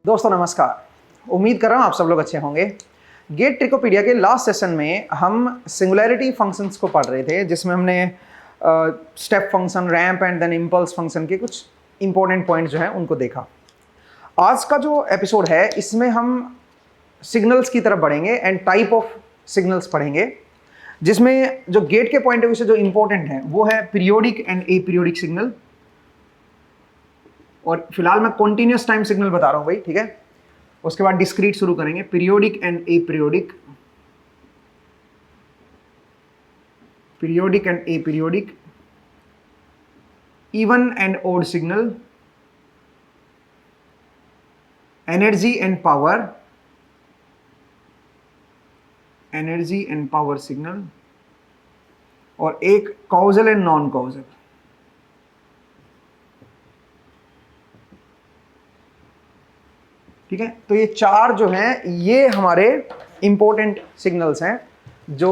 दोस्तों नमस्कार, उम्मीद कर रहा हूँ आप सब लोग अच्छे होंगे। गेट ट्रिकोपीडिया के लास्ट सेशन में हम सिंगुलैरिटी फंक्शंस को पढ़ रहे थे, जिसमें हमने step function, ramp and then impulse function के कुछ इंपॉर्टेंट पॉइंट जो हैं उनको देखा। आज का जो एपिसोड है इसमें हम सिग्नल्स की तरफ बढ़ेंगे एंड टाइप ऑफ सिग्नल्स पढ़ेंगे, जिसमें जो गेट के पॉइंट ऑफ व्यू से जो इंपॉर्टेंट है वो है पीरियोडिक एंड अपीरियोडिक सिग्नल। और फिलहाल मैं कॉन्टिन्यूस टाइम सिग्नल बता रहा हूं भाई, ठीक है। उसके बाद डिस्क्रीट शुरू करेंगे, periodic and aperiodic, periodic and aperiodic, even and odd signal, energy and power, energy and power signal, और एक कॉजल एंड नॉन कॉजल। ठीक है, तो ये चार जो हैं ये हमारे इंपॉर्टेंट सिग्नल्स हैं जो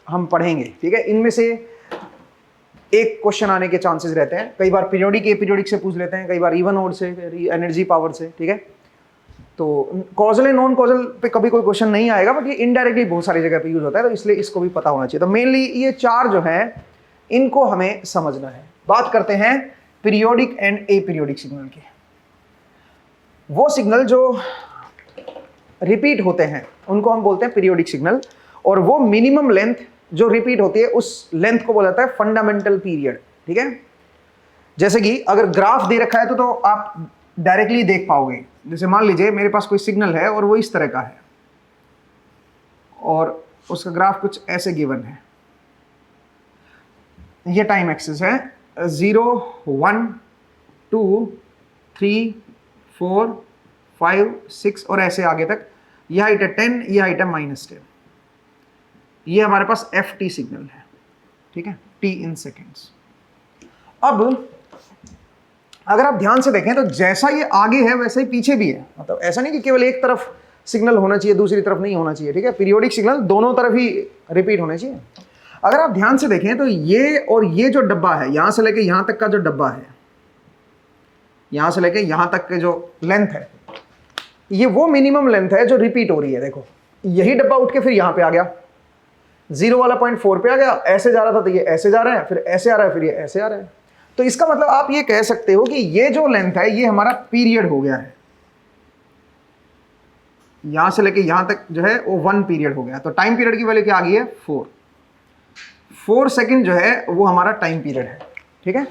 हम पढ़ेंगे। ठीक है, इनमें से एक क्वेश्चन आने के चांसेस रहते हैं। कई बार पीरियोडिक अपीरियोडिक से पूछ लेते हैं, कई बार इवन ऑड से, एनर्जी पावर से। ठीक है, तो कॉजल एंड नॉन कॉजल पे कभी कोई क्वेश्चन नहीं आएगा, बट ये इनडायरेक्टली बहुत सारी जगह पे यूज होता है, तो इसलिए इसको भी पता होना चाहिए। तो मेनली ये चार जो हैं इनको हमें समझना है। बात करते हैं पीरियोडिक एंड अपीरियोडिक सिग्नल की। वो सिग्नल जो रिपीट होते हैं उनको हम बोलते हैं पीरियोडिक सिग्नल, और वो मिनिमम लेंथ जो रिपीट होती है उस लेंथ को बोला जाता है फंडामेंटल पीरियड। ठीक है, जैसे कि अगर ग्राफ दे रखा है तो आप डायरेक्टली देख पाओगे। जैसे मान लीजिए मेरे पास कोई सिग्नल है और वो इस तरह का है और उसका ग्राफ कुछ ऐसे गिवन है। ये टाइम एक्सिस है 0, 1, 2, 3, 4, 5, 6 और ऐसे आगे तक। यह हाइट है 10, यह हाइट है -10। ये हमारे पास ft सिग्नल है। ठीक है, t इन सेकेंड्स। अब अगर आप ध्यान से देखें तो जैसा ये आगे है वैसा ही पीछे भी है। मतलब ऐसा नहीं कि केवल एक तरफ सिग्नल होना चाहिए, दूसरी तरफ नहीं होना चाहिए। ठीक है, पीरियोडिक सिग्नल दोनों तरफ ही रिपीट होने चाहिए। अगर आप ध्यान से देखें तो ये और ये जो डब्बा है, यहां से लेके यहां तक का जो डब्बा है, यहां से लेके यहां तक के जो लेंथ है, ये वो मिनिमम लेंथ है जो रिपीट हो रही है। देखो यही डब्बा उठ के फिर यहां पे आ गया, 0 वाला पॉइंट 4 पे आ गया, ऐसे जा रहा था तो ये ऐसे जा रहा है, फिर ऐसे आ रहा है, फिर ये ऐसे आ रहा है। तो इसका मतलब आप ये कह सकते हो कि ये जो लेंथ है ये हमारा पीरियड हो गया है। यहां से लेके यहां तक जो है वो 1 पीरियड हो गया। तो टाइम पीरियड की वैल्यू क्या आ गई है? 4 सेकंड जो है वो हमारा टाइम पीरियड है। ठीक है,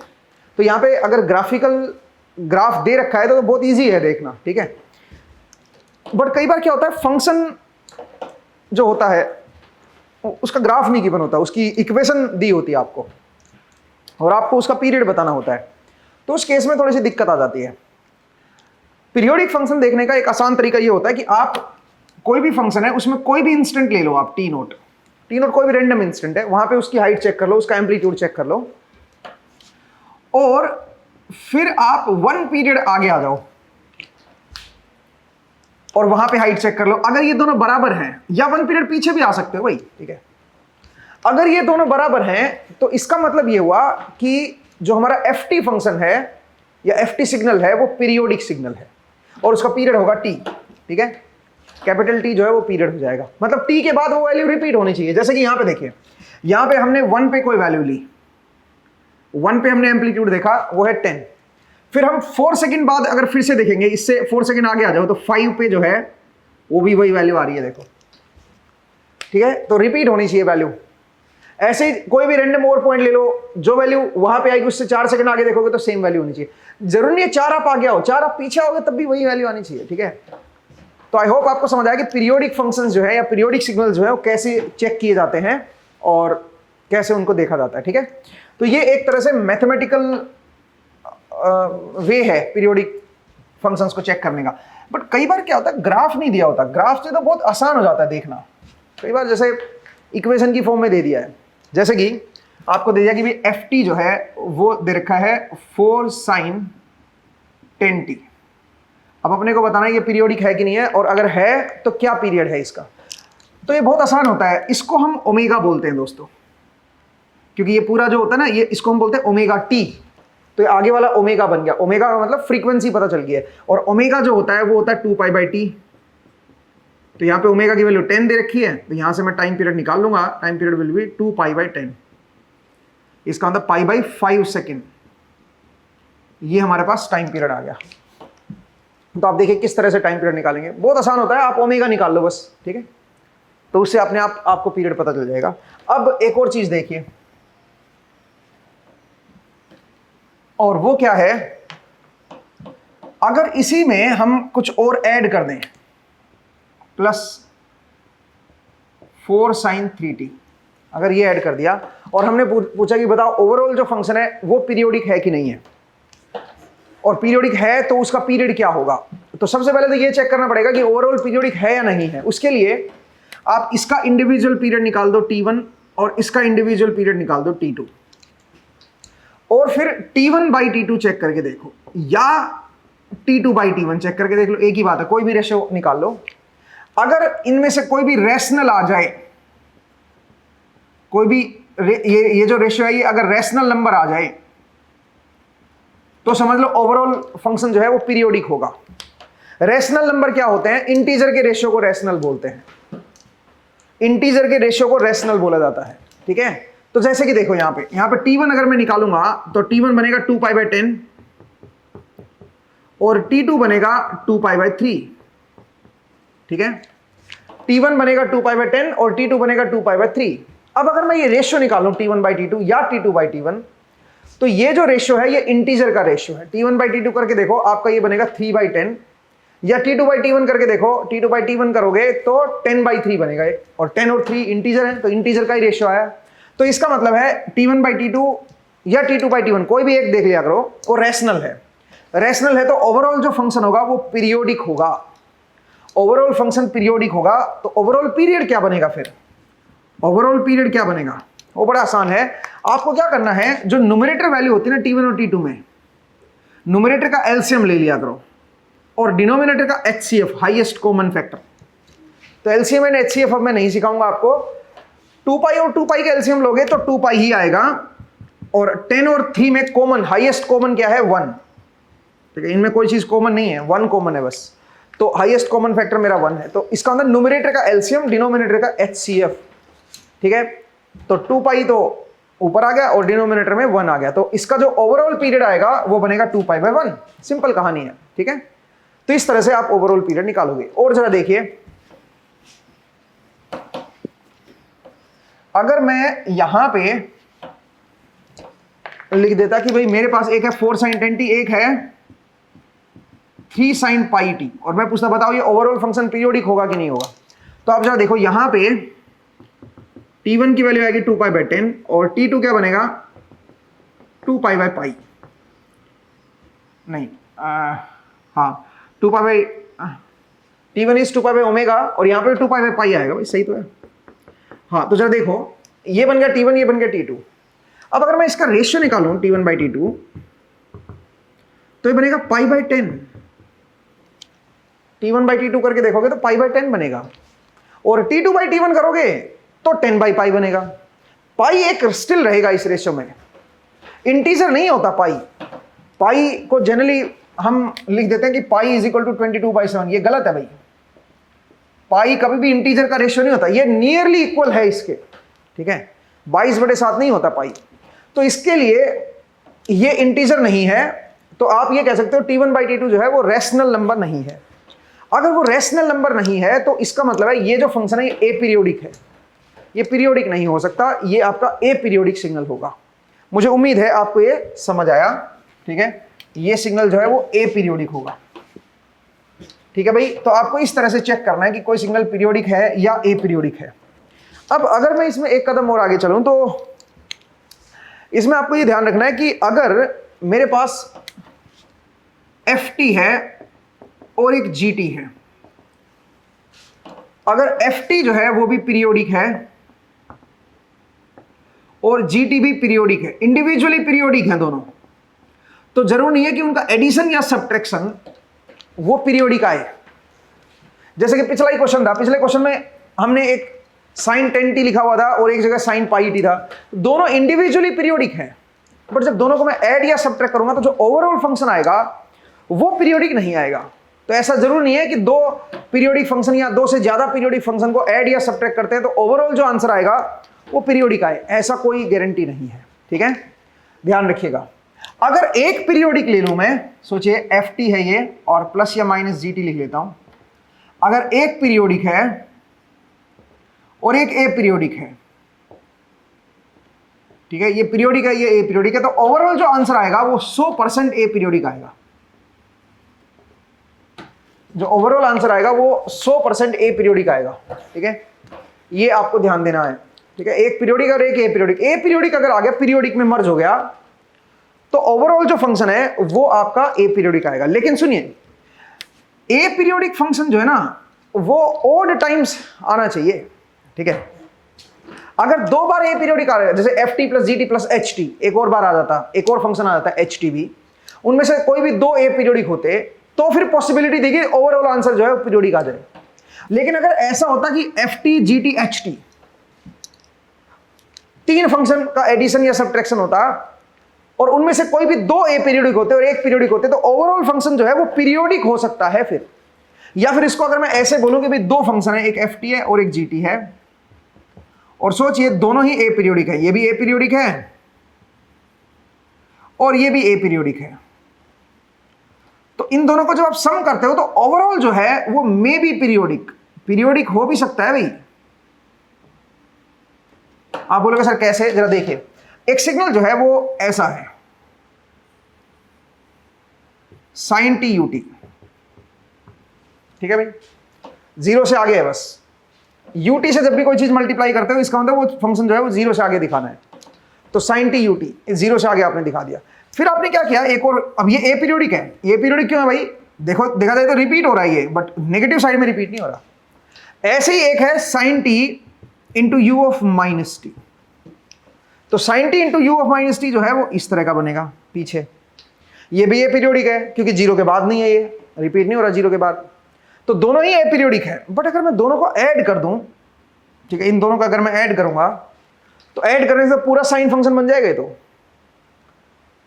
तो यहां पे अगर ग्राफिकल ग्राफ दे रखा है तो बहुत इजी है देखना। ठीक है, बट कई बार क्या होता है, फंक्शन जो होता है उसका ग्राफ नहीं गिवन होता, उसकी इक्वेशन दी होती है आपको और आपको उसका पीरियड बताना होता है, तो उस केस में थोड़ी सी दिक्कत आ जाती है। पीरियोडिक फंक्शन देखने का एक आसान तरीका ये होता है कि आप कोई भी फंक्शन है उसमें कोई भी इंस्टेंट ले लो आप, टी नोट कोई भी रैंडम इंस्टेंट है, वहां पे उसकी हाइट चेक कर लो, उसका एम्पलीट्यूड चेक कर लो, और फिर आप 1 पीरियड आगे आ जाओ और वहां पे हाइट चेक कर लो। अगर ये दोनों बराबर हैं, या 1 पीरियड पीछे भी आ सकते हो भाई। ठीक है, अगर ये दोनों बराबर हैं तो इसका मतलब ये हुआ कि जो हमारा ft फंक्शन है या ft सिग्नल है वो पीरियोडिक सिग्नल है और उसका पीरियड होगा t। ठीक है, कैपिटल T जो है वो पीरियड हो जाएगा, मतलब t के बाद वो वैल्यू रिपीट होनी चाहिए। जैसे कि यहां पे देखिए, यहां पे हमने 1 पे कोई वैल्यू ली, 1 पे हमने एम्पलीट्यूड देखा वो है 10, फिर हम 4 सेकंड बाद अगर फिर से देखेंगे, इससे 4 सेकंड आगे आ जाओ तो 5 पे जो है वो भी वही वैल्यू आ रही है। देखो ठीक है, तो रिपीट होनी चाहिए वैल्यू। ऐसे ही कोई भी रैंडम और पॉइंट ले लो, जो वैल्यू वहां पे आएगी उससे 4 सेकंड आगे देखोगे तो सेम वैल्यू होनी चाहिए। जरूरी नहीं है 4 आप आगे आओ, 4 आप पीछे आओगे तब भी वही वैल्यू आनी चाहिए। ठीक है, तो आई होप आपको समझ आया कि पीरियोडिक फंक्शंस जो है या पीरियोडिक सिग्नल जो है वो कैसे चेक किए जाते हैं और कैसे उनको देखा जाता है। ठीक है, तो ये एक तरह से मैथमेटिकल वे है पीरियोडिक फंक्शंस को चेक करने का। बट कई बार क्या होता है, ग्राफ नहीं दिया होता, ग्राफ से तो बहुत आसान हो जाता है देखना। कई बार जैसे इक्वेशन की फॉर्म में दे दिया है, जैसे कि आपको दे दिया कि भाई एफ टी जो है वो दे रखा है 4 sin 10t। अब अपने को बताना है ये पीरियोडिक है कि नहीं है, और अगर है तो क्या पीरियड है इसका। तो ये बहुत आसान होता है, इसको हम ओमेगा बोलते हैं दोस्तों, क्योंकि ये पूरा जो होता है ना, ये इसको हम बोलते हैं ओमेगा टी। तो ये आगे वाला ओमेगा बन गया, ओमेगा का मतलब फ्रीक्वेंसी पता चल गई है, और ओमेगा जो होता है वो होता है 2π/t। तो यहाँ पे ओमेगा की वैल्यू 10 दे रखी है, तो यहाँ से मैं टाइम पीरियड निकाल लूंगा, टाइम पीरियड विल बी 2π/10। इसका मतलब π/5 सेकेंड, ये हमारे पास टाइम पीरियड आ गया। तो आप देखिए किस तरह से टाइम पीरियड निकालेंगे, बहुत आसान होता है, आप ओमेगा निकाल लो बस। ठीक है, तो उससे अपने आप आपको पीरियड पता चल जाएगा। अब एक और चीज देखिए, और वो क्या है, अगर इसी में हम कुछ और ऐड कर दें, +4 sin 3t, अगर ये ऐड कर दिया और हमने पूछा कि बताओ ओवरऑल जो फंक्शन है वो पीरियोडिक है कि नहीं है, और पीरियोडिक है तो उसका पीरियड क्या होगा। तो सबसे पहले तो ये चेक करना पड़ेगा कि ओवरऑल पीरियोडिक है या नहीं है। उसके लिए आप इसका इंडिविजुअल पीरियड निकाल दो t1 और इसका इंडिविजुअल पीरियड निकाल दो t2, और फिर t1/t2 चेक करके देखो या t2/t1 चेक करके देख लो, एक ही बात है, कोई भी रेशियो निकाल लो। अगर इनमें से कोई भी रैशनल आ जाए, कोई भी ये जो रेशियो है ये अगर रैशनल नंबर आ जाए तो समझ लो ओवरऑल फंक्शन जो है वो पीरियोडिक होगा। रैशनल नंबर क्या होते हैं, इंटीजर के रेशियो को रैशनल बोलते हैं, इंटीजर के रेशियो को रैशनल बोला जाता है। ठीक है, तो जैसे कि देखो यहाँ पे t1 अगर मैं निकालूंगा तो t1 बनेगा 2π/10 और t2 बनेगा 2π/3। ठीक है, t1 बनेगा 2π/10 और t2 बनेगा 2π/3। अब अगर मैं ये रेशियो निकालूं t1/t2 या t2/t1, तो ये जो रेशियो है ये इंटीजर का रेशियो है। t1/t2 करके देखो आपका ये बनेगा 3/10, या t2/t1 करके देखो, t2/t1 करोगे तो 10/3 बनेगा, और 10 और 3 इंटीजर है, तो इंटीजर का ही रेशियो आया। तो इसका मतलब है t1/t2 या t2/t1 कोई भी एक देख लिया करो, वो रैशनल है। रैशनल है तो ओवरऑल जो फंक्शन होगा वो पीरियोडिक होगा। ओवरऑल फंक्शन पीरियोडिक होगा तो ओवरऑल पीरियड क्या बनेगा, फिर ओवरऑल पीरियड क्या बनेगा, वो बड़ा आसान है। आपको क्या करना है, जो न्यूमरेटर वैल्यू होती है ना t1 और t2 में, न्यूमरेटर का एलसीएम ले लिया करो और डिनोमिनेटर का HCF, हाईएस्ट कॉमन फैक्टर। तो एलसीएम एंड HCF अब मैं नहीं सिखाऊंगा आपको। 2π और 2π का एलसीएम लोगे तो 2π ही आएगा, और 10 और 3 में कॉमन, हाईएस्ट कॉमन क्या है 1। ठीक है, इनमें कोई चीज कॉमन नहीं है, 1 कॉमन है बस, तो हाईएस्ट कॉमन फैक्टर मेरा 1 है। तो इसका अंदर न्यूमरेटर का एलसीएम, डिनोमिनेटर का HCF। ठीक है, तो 2π तो ऊपर आ गया और डिनोमिनेटर में 1 आ गया, तो इसका जो ओवरऑल पीरियड आएगा वो बनेगा 2π/1। सिंपल कहानी है। ठीक है, तो इस तरह से आप ओवरऑल पीरियड निकालोगे। और जरा देखिए, अगर मैं यहां पे लिख देता कि भाई मेरे पास एक है 4 sin 10t, एक है 3 sin πt, और मैं पूछता बताओ ये ओवरऑल फंक्शन पीरियोडिक होगा कि नहीं होगा। तो आप जरा देखो, यहां पे t1 की वैल्यू आएगी 2π/10 और t2 क्या बनेगा 2π/π, नहीं हाँ 2π, t1 इज 2π/ω और यहाँ पे 2π/π आएगा भाई, सही तो है। हाँ, तो जरा देखो, ये बन गया t1, ये बन गया t2। अब अगर मैं इसका रेशियो निकालूं t1/t2 तो ये बनेगा π/10। t1/t2 करके देखोगे तो π/10 बनेगा, और t2/t1 करोगे तो 10/π बनेगा। पाई एक स्टिल रहेगा इस रेशियो में, इंटीजर नहीं होता पाई। पाई को जनरली हम लिख देते हैं कि पाई इज इक्वल टू 22/7, ये गलत है भाई। पाई कभी भी इंटीजर का रेशियो नहीं होता, ये नियरली इक्वल है इसके। ठीक है, 22/7 नहीं होता पाई, तो इसके लिए ये इंटीजर नहीं है। तो आप ये कह सकते हो t1/t2 जो है वो रैशनल नंबर नहीं है। अगर वो रैशनल नंबर नहीं है तो इसका मतलब है ये जो फंक्शन है ये अपीरियोडिक है। ये पीरियोडिक नहीं हो सकता, ये आपका ए पीरियोडिक सिग्नल होगा। मुझे उम्मीद है आपको ये समझ आया, ठीक है। ये सिग्नल जो है वो ए पीरियोडिक होगा, ठीक है भाई। तो आपको इस तरह से चेक करना है कि कोई सिग्नल पीरियोडिक है या ए पीरियोडिक है। अब अगर मैं इसमें एक कदम और आगे चलूं तो इसमें आपको ये ध्यान रखना है कि अगर मेरे पास ft है और एक gt है, अगर ft जो है वो भी पीरियोडिक है और gt भी पीरियोडिक है, इंडिविजुअली पीरियोडिक है दोनों, तो जरूर नहीं है कि उनका एडिशन या सब्ट्रैक्शन वो पीरियोडिक आए। जैसे कि पिछला ही क्वेश्चन था, पिछले क्वेश्चन में हमने एक sin 10t लिखा हुआ था और एक जगह sin pi t था, दोनों इंडिविजुअली पीरियोडिक है, बट जब दोनों को मैं ऐड या सब्ट्रैक्ट करूंगा तो जो ओवरऑल फंक्शन आएगा वो पीरियोडिक नहीं आएगा। तो ऐसा जरूर नहीं है कि दो पीरियोडिक फंक्शन या दो से ज्यादा पीरियोडिक फंक्शन को ऐड या सब्ट्रैक्ट करते हैं तो ओवरऑल जो आंसर आएगा वो पीरियोडिक आए, ऐसा कोई गारंटी नहीं है, ठीक है, ध्यान रखिएगा। अगर एक पीरियोडिक ले लूं मैं, सोचिए ft है ये और प्लस या माइनस gt लिख लेता हूं, अगर एक पीरियोडिक है और एक ए पीरियोडिक है, ठीक है, ये पीरियोडिक है ये ए पीरियोडिक है, तो ओवरऑल जो आंसर आएगा वो 100% ए पीरियोडिक आएगा। जो ओवरऑल आंसर आएगा वो 100% ए पीरियोडिक आएगा, ठीक है, ये आपको ध्यान देना है, ठीक है। एक पीरियोडिक और एक ए पीरियोडिक, ए पीरियोडिक अगर आ गया पीरियोडिक में मर्ज हो गया तो ओवरऑल जो फंक्शन है वो आपका ए पीरियोडिक आएगा। लेकिन सुनिए, ए पीरियोडिक फंक्शन जो है ना वो ओड टाइम्स आना चाहिए, ठीक है। अगर दो बार ए पीरियोडिक आ रहा है, जैसे ft plus gt plus ht, एक और बार आ जाता, एक और फंक्शन आ जाता है ht भी, उनमें से कोई भी दो ए पीरियोडिक होते तो फिर पॉसिबिलिटी देखिए ओवरऑल आंसर जो है वो पीरियोडिक आ जाए। लेकिन अगर ऐसा होता कि ft gt ht तीन फंक्शन का एडिशन या सब्ट्रैक्शन होता और उनमें से कोई भी दो ए पीरियोडिक होते और एक पीरियोडिक होते, तो ओवरऑल फंक्शन जो है वो पीरियोडिक हो सकता है फिर। या फिर इसको अगर मैं ऐसे बोलूं कि भाई दो फंक्शन है, एक ft है और एक gt है, और सोचिए दोनों ही ए पीरियोडिक है, ये भी ए पीरियोडिक है और ये भी ए पीरियोडिक है, तो इन दोनों को जब आप सम करते हो तो ओवरऑल जो है वो मे बी पीरियोडिक हो भी सकता है भाई। आप बोलोगे सर कैसे, जरा देखिए, एक सिग्नल जो है वो ऐसा है sin t ut, ठीक है भाई, जीरो से आगे है बस। ut से जब भी कोई चीज मल्टीप्लाई करते हो इसका मतलब वो फंक्शन जो है वो जीरो से आगे दिखाना है, तो sin t ut जीरो से आगे आपने दिखा दिया। फिर आपने क्या किया, एक और, अब ये ए पीरियोडिक है, ये पीरियोडिक क्यों है भाई, देखो देखा जाए तो रिपीट हो रहा है ये, बट नेगेटिव साइड में रिपीट नहीं हो रहा। ऐसे ही एक है sin t into you of minus T, तो sin t into you of minus T जो है वो इस तरह का बनेगा पीछे, ये भी ए पीरियोडिक है क्योंकि जीरो के बाद नहीं है, ये रिपीट नहीं हो रहा जीरो के बाद, तो दोनों ही ए पीरियोडिक है। बट अगर मैं दोनों को ऐड कर दूं, ठीक है, इन दोनों को अगर मैं ऐड करूंगा तो ऐड करने से पूरा साइन फंक्शन बन जाएगा।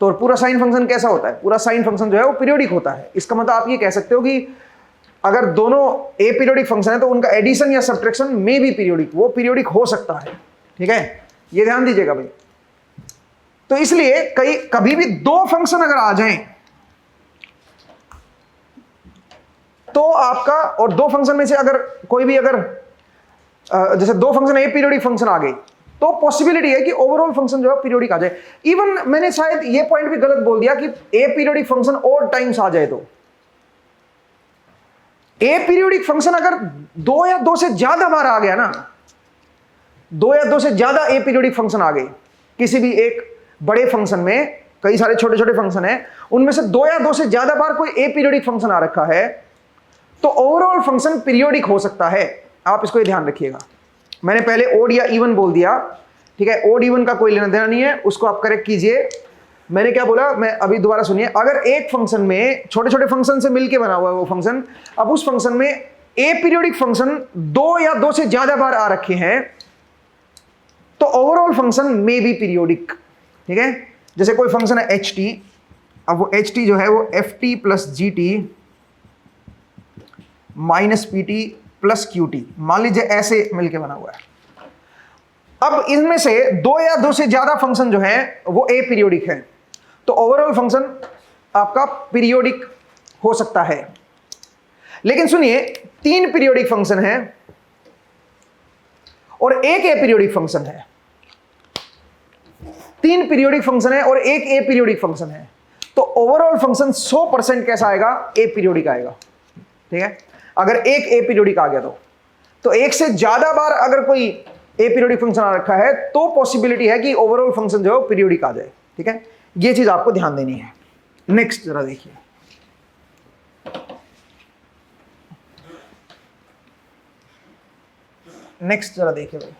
तो पूरा साइन फंक्शन कैसा होता है, पूरा साइन फंक्शन जो है वो पीरियोडिक होता है। इसका मतलब आप ये कह सकते हो कि अगर दोनों ए पीरियोडिक फंक्शन है तो उनका एडिशन या सब्ट्रैक्शन में भी पीरियोडिक, वो पीरियोडिक हो सकता है, ठीक है, ये ध्यान दीजिएगा भाई। तो इसलिए कभी भी दो फंक्शन अगर आ जाएं तो आपका, और दो फंक्शन में से अगर कोई भी, अगर जैसे दो फंक्शन ए पीरियोडिक फंक्शन आ गए तो पॉसिबिलिटी है कि ओवरऑल फंक्शन जो है पीरियोडिक आ जाए। इवन मैंने शायद ये पॉइंट भी गलत बोल दिया कि ए पीरियोडिक फंक्शन और टाइम्स आ जाए, तो ए पीरियोडिक फंक्शन अगर दो या दो से ज्यादा बार आ गया ना, दो या दो से ज्यादा ए पीरियोडिक फंक्शन आ गए किसी भी एक बड़े फंक्शन में, कई सारे छोटे छोटे फंक्शन है, उनमें से दो या दो से ज्यादा बार कोई ए पीरियोडिक फंक्शन आ रखा है, तो ओवरऑल फंक्शन पीरियोडिक हो सकता है। आप इसको ध्यान रखिएगा। मैंने पहले ओड या इवन बोल दिया, ठीक है, ओड इवन का कोई लेना देना नहीं है, उसको आप करेक्ट कीजिए। मैंने क्या बोला, मैं अभी दोबारा सुनिए, अगर एक फंक्शन में छोटे छोटे फंक्शन से मिलके बना हुआ है वो फंक्शन, अब उस फंक्शन में ए पीरियोडिक फंक्शन दो या दो से ज्यादा बार आ रखे हैं तो ओवरऑल फंक्शन में भी पीरियोडिक, ठीक है। जैसे कोई फंक्शन है एच टी, अब वो एच टी जो है वो F T plus G T minus P T plus Q T, मान लीजिए ऐसे मिलके बना हुआ है। अब इनमें से दो या दो से ज्यादा फंक्शन जो है वो ए पीरियोडिक है, तो ओवरऑल फंक्शन आपका पीरियोडिक हो सकता है। लेकिन सुनिए, तीन पीरियोडिक फंक्शन है और एक ए पीरियोडिक फंक्शन है, 3 पीरियोडिक फंक्शन है और एक ए पीरियोडिक फंक्शन है, तो ओवरऑल फंक्शन 100% कैसा आएगा, ए पीरियोडिक आएगा। ठीक है, अगर एक ए पीरियोडिक आ गया तो एक से ज्यादा बार अगर कोई ए पीरियोडिक फंक्शन आ रखा है तो पॉसिबिलिटी है कि ओवरऑल फंक्शन जो है पीरियोडिक आ जाए। ठीक है, ये चीज आपको ध्यान देनी है। नेक्स्ट जरा देखिए, नेक्स्ट जरा देखिए भाई,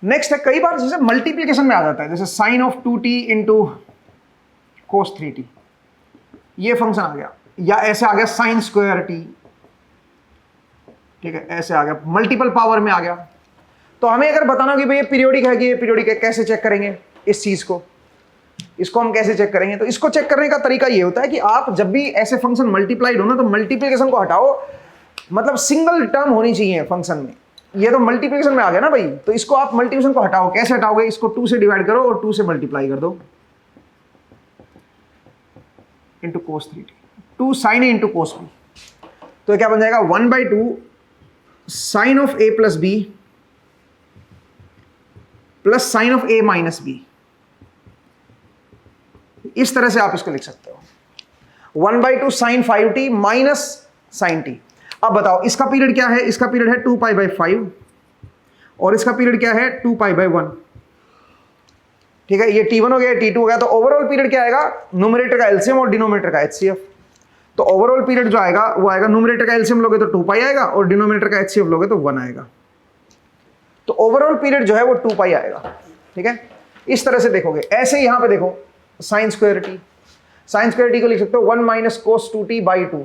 नेक्स्ट है, कई बार जैसे मल्टीप्लीकेशन में आ जाता है, जैसे sign of 2t into cos 3t, ये फंक्शन आ गया, या ऐसे आ गया साइन स्क्वायर टी। ठीक है, ऐसे आ गया, मल्टीपल पावर में आ गया। तो हमें अगर बताना कि भाई ये पीरियोडिक है कि ये पीरियोडिक है, कैसे चेक करेंगे इस चीज को, इसको हम कैसे चेक करेंगे? तो इसको चेक करने का तरीका ये होता है कि आप जब भी ऐसे फंक्शन मल्टीप्लाइड हो ना, तो मल्टीप्लिकेशन को हटाओ, मतलब सिंगल टर्म होनी चाहिए फंक्शन में। ये तो मल्टीप्लिकेशन में आ गया ना भाई, तो इसको आप मल्टीप्लिकेशन को हटाओ, कैसे हटाओगे? इसको 2 से डिवाइड करो और 2 से मल्टीप्लाई कर दो, into cos 3t, 2 sine A into cos B, तो क्या बन जाएगा 1/2 sine of A plus B plus sine of A minus B. इस तरह से आप इसको लिख सकते हो, 1/2 sign 5t minus sign T. अब बताओ इसका पीरियड क्या है? इसका पीरियड है 2π/5 और इसका पीरियड क्या है 2π/1। ठीक है, ये t1 हो गया, t2 हो गया, तो ओवरऑल पीरियड क्या आएगा? न्यूमरेटर का एलसीएम और डिनोमिनेटर का एचसीएफ। तो ओवरऑल पीरियड जो आएगा वो आएगा, न्यूमरेटर का एलसीएम लोगे तो 2π आएगा और डिनोमिनेटर का एचसीएफ लोगे तो 1 आएगा। तो ओवरऑल पीरियड जो है वो 2π आएगा। ठीक है, इस तरह से देखोगे। ऐसे ही यहां पे देखो sine square T, sine square T को लिख सकते हो 1 माइनस कोस 2t/2,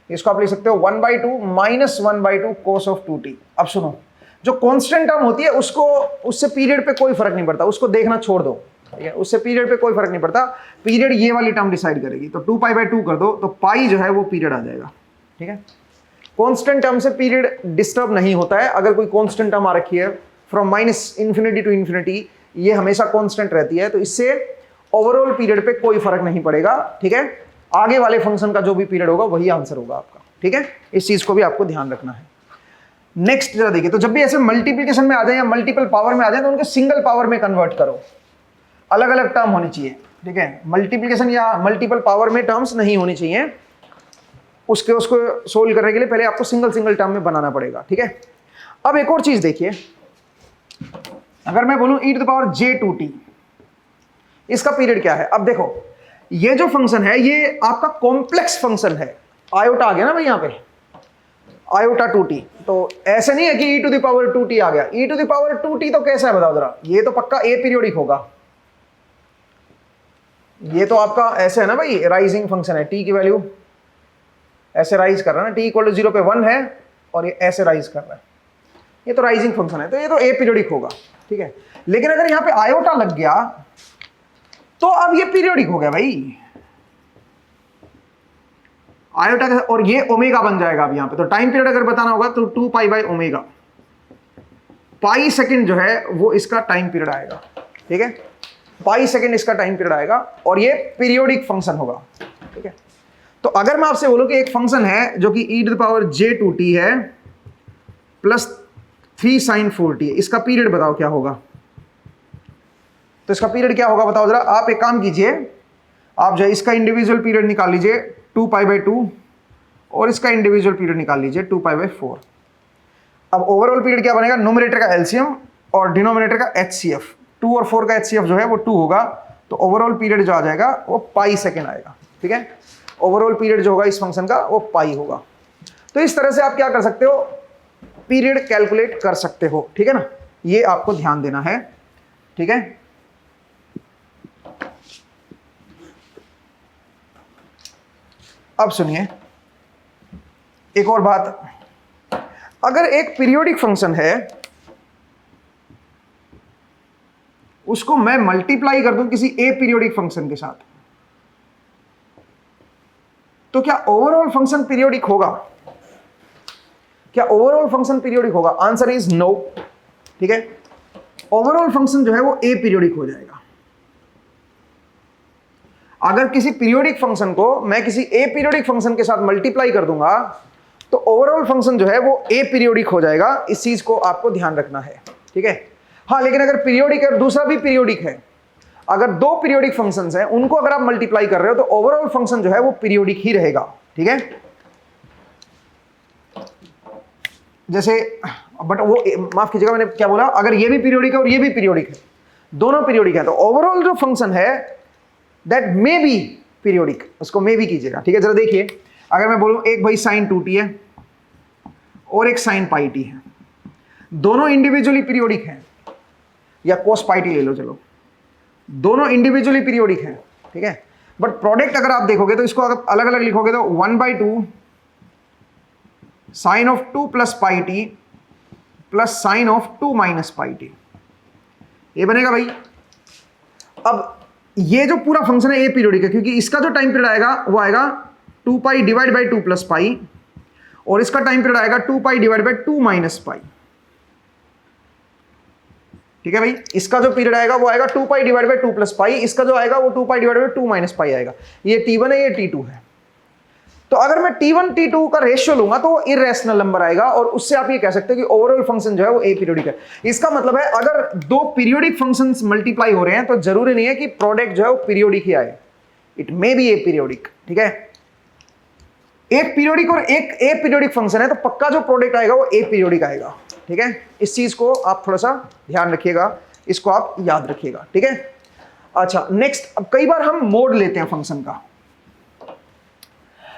इसको आप लिख सकते हो 1/2 माइनस 1/2 कोस ऑफ 2t। अब सुनो, जो कांस्टेंट टर्म होती है उसको, उससे पीरियड पे कोई फर्क नहीं पड़ता, उसको देखना छोड़ दो। ठीक है, उससे पीरियड पे कोई फर्क नहीं पड़ता, पीरियड ये वाली टर्म डिसाइड करेगी। तो 2π/2 कर दो तो पाई जो है वो पीरियड आ जाएगा। ठीक है, कांस्टेंट टर्म से पीरियड डिस्टर्ब नहीं होता है। अगर कोई कांस्टेंट टर्म आ रखी है from minus infinity to infinity, ये हमेशा कांस्टेंट रहती है, तो इससे ओवरऑल पीरियड पे कोई फर्क नहीं पड़ेगा। ठीक है, आगे वाले फंक्शन का जो भी पीरियड होगा वही आंसर होगा आपका। ठीक है, इस चीज को भी आपको ध्यान रखना है। नेक्स्ट जरा देखिए, तो जब भी ऐसे मल्टीप्लिकेशन में आ जाए या मल्टीपल पावर में आ जाए तो उनको सिंगल पावर में कन्वर्ट करो, अलग अलग टर्म होनी चाहिए। ठीक है, मल्टीप्लिकेशन या मल्टीपल पावर में टर्म्स नहीं होनी चाहिए, उसको सोल्व करने के लिए पहले आपको सिंगल सिंगल टर्म में बनाना पड़ेगा। ठीक है, अब एक और चीज देखिए, अगर मैं बोलूं e⁻j2t, इसका पीरियड क्या है? अब देखो, ये जो फंक्शन है ये आपका कॉम्प्लेक्स फंक्शन है, आयोटा आ गया ना भाई यहाँ पे, आयोटा 2t। तो ऐसे नहीं है कि e⁻2t आ गया, e⁻2t तो कैसा है बताओ जरा? ये तो पक्का ए पीरियोडिक होगा। ये तो आपका ऐसे है ना भाई, राइजिंग फंक्शन है, t की वैल्यू ऐसे राइज कर रहा है ना, t = 0 पे 1 है और ये ऐसे राइज कर रहा है, ये तो राइजिंग फंक्शन है, तो ये तो ए पीरियोडिक होगा। ठीक है, लेकिन अगर यहाँ पे आयोटा लग गया तो अब ये पीरियोडिक हो गया भाई, आयोटा का, और ये ओमेगा बन जाएगा अब यहाँ पे। तो टाइम पीरियड अगर बताना होगा तो 2π/ω, पाई सेकंड जो है वो इसका टाइम पीरियड आएगा। ठीक है, पाई सेकंड इसका टाइम पीरियड आएगा और ये पीरियोडिक फंक्शन होगा। ठीक है, तो अगर मैं आपसे बोलूं कि एक फंक्शन है जो कि e⁻j2t है प्लस 3 sin 4t है, इसका पीरियड बताओ क्या होगा? तो इसका पीरियड क्या होगा बताओ जरा? आप एक काम कीजिए, आप जो इसका इंडिविजुअल पीरियड निकाल लीजिए 2π/2 और इसका इंडिविजुअल पीरियड निकाल लीजिए 2π/4। अब ओवरऑल पीरियड क्या बनेगा? न्यूमरेटर का एलसीएम और डिनोमिनेटर का एचसीएफ। 2 और 4 का एचसीएफ जो है वो 2 होगा, तो ओवरऑल पीरियड जो आ जाएगा वो पाई सेकेंड आएगा। ठीक है, ओवरऑल पीरियड जो होगा इस फंक्शन का वो पाई होगा। तो इस तरह से आप क्या कर सकते हो? पीरियड कैलकुलेट कर सकते हो। ठीक है ना, ये आपको ध्यान देना है। ठीक है, अब सुनिए एक और बात, अगर एक पीरियोडिक फंक्शन है उसको मैं मल्टीप्लाई कर दूं किसी ए पीरियोडिक फंक्शन के साथ, तो क्या ओवरऑल फंक्शन पीरियोडिक होगा? क्या ओवरऑल फंक्शन पीरियोडिक होगा? Answer is no. ठीक है, ओवरऑल फंक्शन जो है वो ए पीरियोडिक हो जाएगा। अगर किसी पीरियोडिक फंक्शन को मैं किसी ए पीरियोडिक फंक्शन के साथ मल्टीप्लाई कर दूंगा तो ओवरऑल फंक्शन जो है वो ए पीरियोडिक हो जाएगा। इस चीज को आपको ध्यान रखना है, ठीक है। हाँ, लेकिन अगर पीरियोडिक है और दूसरा भी पीरियोडिक है, अगर दो पीरियोडिक फंक्शंस हैं उनको अगर आप मल्टीप्लाई कर रहे हो तो ओवरऑल फंक्शन जो है वो पीरियोडिक ही रहेगा, ठीक है। जैसे बट वो माफ कीजिएगा, मैंने क्या बोला, अगर ये भी पीरियोडिक है और ये भी पीरियोडिक है, दोनों पीरियोडिक है, तो ओवरऑल जो फंक्शन है दैट मे बी पीरियोडिक, उसको मे बी कीजिएगा, ठीक है। जरा देखिए, अगर मैं बोलूं एक भाई साइन 2t है और एक साइन पाई टी है, दोनों इंडिविजुअली पीरियोडिक हैं, या कोस पाई टी ले लो, चलो, दोनों इंडिविजुअली पीरियोडिक हैं, ठीक है। बट प्रोडक्ट अगर आप देखोगे तो इसको अगर अलग अलग लिखोगे तो 1/2 sine of 2 plus pi t plus sine of 2 minus pi t, ये बनेगा भाई। अब ये जो पूरा फंक्शन है ये पीरियोडिक है, क्योंकि इसका जो टाइम पीरियड आएगा वो आएगा 2 पाई डिवाइड बाई 2 प्लस पाई, और इसका टाइम पीरियड आएगा 2 पाई डिवाइड बाई 2 माइनस पाई, ठीक है भाई। इसका जो पीरियड आएगा वो आएगा 2 पाई डिवाइड बाई 2 प्लस पाई, इसका जो आएगा वो 2 पाई डिवाइड बाई 2 माइनस पाई आएगा। ये t1 है, ये t2 है। तो अगर मैं t1 t2 का रेशियो लूंगा तो वो इरेशनल नंबर आएगा, और उससे आप ये कह सकते हो कि ओवरऑल फंक्शन जो है वो ए पीरियोडिक है। इसका मतलब है अगर दो पीरियोडिक फंक्शंस मल्टीप्लाई हो रहे हैं तो जरूरी नहीं है कि प्रोडक्ट जो है वो पीरियोडिक ही आए, it may be A periodic, ठीक है। एक पीरियोडिक और एक ए पीरियोडिक फंक्शन है तो पक्का जो प्रोडक्ट आएगा वो ए पीरियोडिक आएगा, ठीक है। इस चीज को आप थोड़ा सा ध्यान रखिएगा, इसको आप याद रखिएगा, ठीक है। अच्छा, नेक्स्ट, अब कई बार हम मोड लेते हैं फंक्शन का।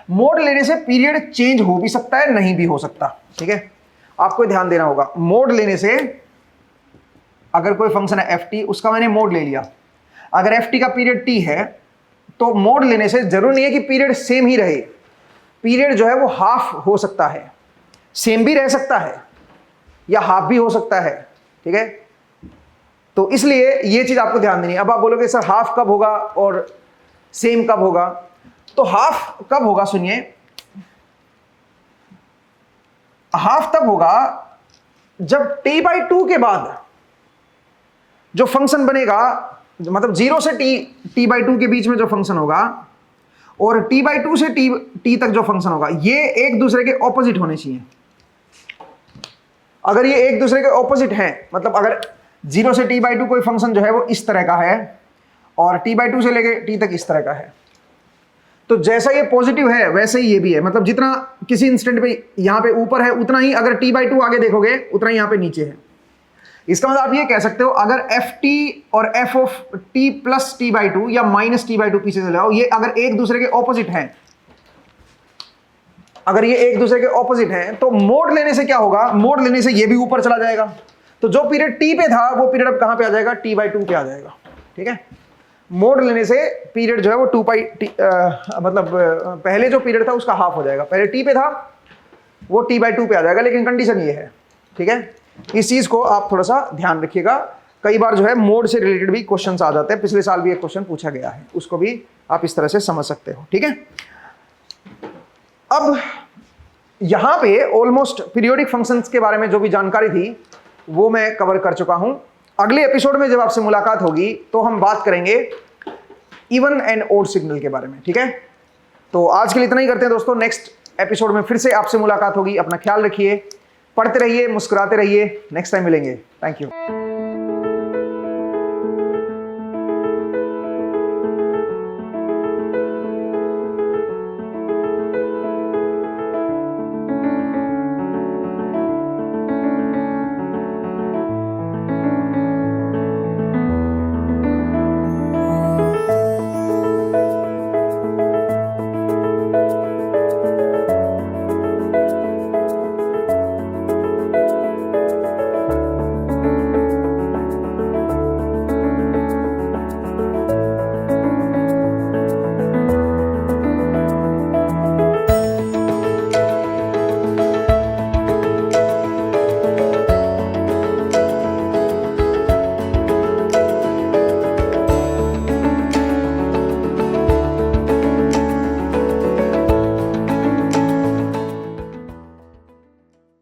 मोड लेने से पीरियड चेंज हो भी सकता है, नहीं भी हो सकता, ठीक है। आपको ध्यान देना होगा, मोड लेने से अगर कोई फंक्शन है ft, उसका मैंने मोड ले लिया, अगर ft का पीरियड t है तो मोड लेने से जरूरी नहीं है कि पीरियड सेम ही रहे, पीरियड जो है वो हाफ हो सकता है, सेम भी रह सकता है या हाफ भी हो सकता है, ठीक है। तो इसलिए ये चीज आपको ध्यान देनी है। अब आप बोलोगे सर हाफ कब होगा और सेम कब होगा, तो हाफ कब होगा, सुनिए, हाफ तब होगा जब t/2 के बाद जो फंक्शन बनेगा, मतलब 0 से t/2 के बीच में जो फंक्शन होगा और t/2 से t तक जो फंक्शन होगा, ये एक दूसरे के ऑपोजिट होने चाहिए। अगर ये एक दूसरे के ऑपोजिट हैं, मतलब अगर 0 से t/2 कोई फंक्शन जो है वो इस तरह का है और t/2 से लेके t तक इस तरह का है, तो जैसा ये पॉजिटिव है वैसे ही ये भी है। मतलब जितना किसी इंस्टेंट पे यहाँ पे ऊपर है उतना ही अगर t/2 आगे देखोगे उतना ही यहाँ पे नीचे है। इसका मतलब आप ये कह सकते हो अगर ft और f of t plus t/2 या माइनस t/2 पीछे से लाओ, ये अगर एक दूसरे के ऑपोजिट हैं, अगर ये एक दूसरे के ऑपोजिट हैं तो मोड लेने से क्या होगा, मोड लेने से ये भी ऊपर चला जाएगा, तो जो पीरियड t पे था वो पीरियड अब कहां पे आ जाएगा, t/2 पे आ जाएगा, ठीक है। मोड लेने से पीरियड जो है वो 2 पाई मतलब पहले जो पीरियड था उसका हाफ हो जाएगा, पहले t पे था वो t/2 पे आ जाएगा, लेकिन कंडीशन ये है, ठीक है। इस चीज को आप थोड़ा सा ध्यान रखिएगा। कई बार जो है मोड से रिलेटेड भी क्वेश्चंस आ जाते हैं, पिछले साल भी एक क्वेश्चन पूछा गया है, उसको भी आप इस तरह से समझ सकते हो, ठीक है। अब यहां पे ऑलमोस्ट पीरियोडिक फंक्शंस के बारे में जो भी जानकारी थी वो मैं कवर कर चुका हूं। अगले एपिसोड में जब आपसे मुलाकात होगी तो हम बात करेंगे इवन एंड ऑड सिग्नल के बारे में, ठीक है। तो आज के लिए इतना ही करते हैं दोस्तों, नेक्स्ट एपिसोड में फिर से आपसे मुलाकात होगी। अपना ख्याल रखिए, पढ़ते रहिए, मुस्कुराते रहिए, नेक्स्ट टाइम मिलेंगे। Thank you.